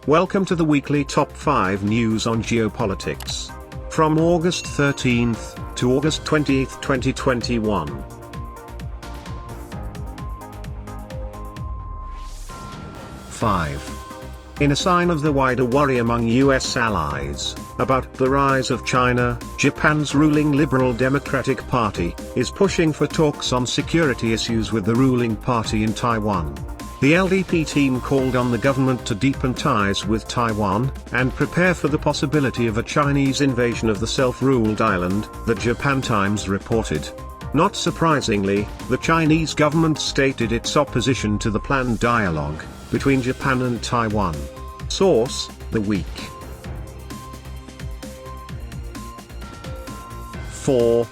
Welcome to the weekly Top 5 News on Geopolitics. From August 13th to August 20th, 2021. 5. In a sign of the wider worry among US allies about the rise of China, Japan's ruling Liberal Democratic Party is pushing for talks on security issues with the ruling party in Taiwan. The LDP team called on the government to deepen ties with Taiwan and prepare for the possibility of a Chinese invasion of the self-ruled island, the Japan Times reported. Not surprisingly, the Chinese government stated its opposition to the planned dialogue between Japan and Taiwan. Source: The Week. 4.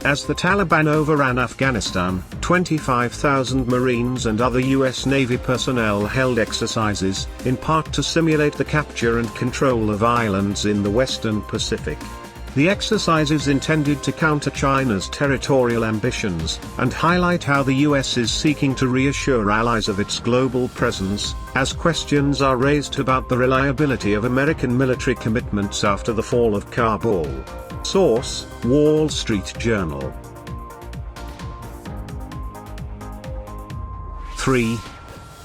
As the Taliban overran Afghanistan, 25,000 Marines and other US Navy personnel held exercises, in part to simulate the capture and control of islands in the Western Pacific. The exercises intended to counter China's territorial ambitions, and highlight how the US is seeking to reassure allies of its global presence, as questions are raised about the reliability of American military commitments after the fall of Kabul. Source: Wall Street Journal. 3.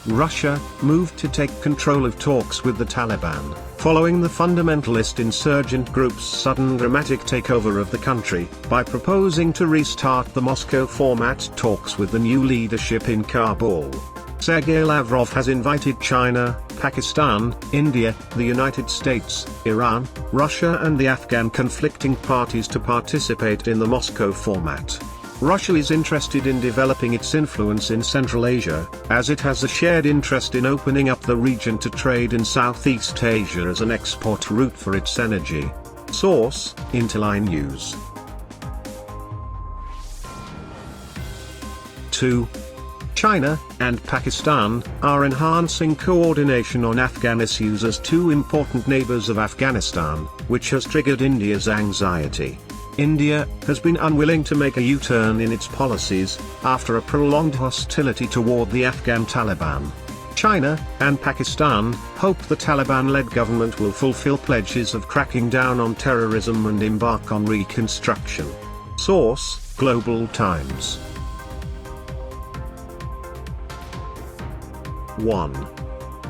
Russia moved to take control of talks with the Taliban, following the fundamentalist insurgent group's sudden dramatic takeover of the country, by proposing to restart the Moscow format talks with the new leadership in Kabul. Sergei Lavrov has invited China, Pakistan, India, the United States, Iran, Russia and the Afghan conflicting parties to participate in the Moscow format. Russia is interested in developing its influence in Central Asia, as it has a shared interest in opening up the region to trade in Southeast Asia as an export route for its energy. Source: Interline News. 2. China and Pakistan are enhancing coordination on Afghan issues as two important neighbors of Afghanistan, which has triggered India's anxiety. India has been unwilling to make a U-turn in its policies, after a prolonged hostility toward the Afghan Taliban. China and Pakistan hope the Taliban-led government will fulfill pledges of cracking down on terrorism and embark on reconstruction. Source: Global Times. 1.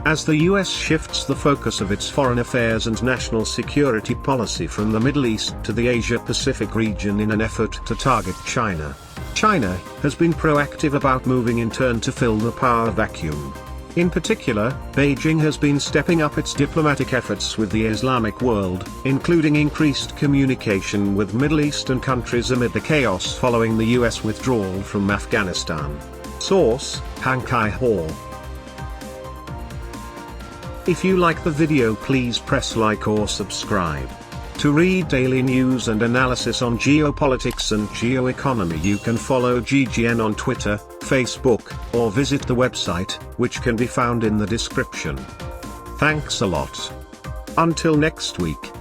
As the US shifts the focus of its foreign affairs and national security policy from the Middle East to the Asia-Pacific region in an effort to target China, China has been proactive about moving in turn to fill the power vacuum. In particular, Beijing has been stepping up its diplomatic efforts with the Islamic world, including increased communication with Middle Eastern countries amid the chaos following the US withdrawal from Afghanistan. Source: Hankai Hall. If you like the video, please press like or subscribe. To read daily news and analysis on geopolitics and geoeconomy, you can follow GGN on Twitter, Facebook, or visit the website, which can be found in the description. Thanks a lot. Until next week.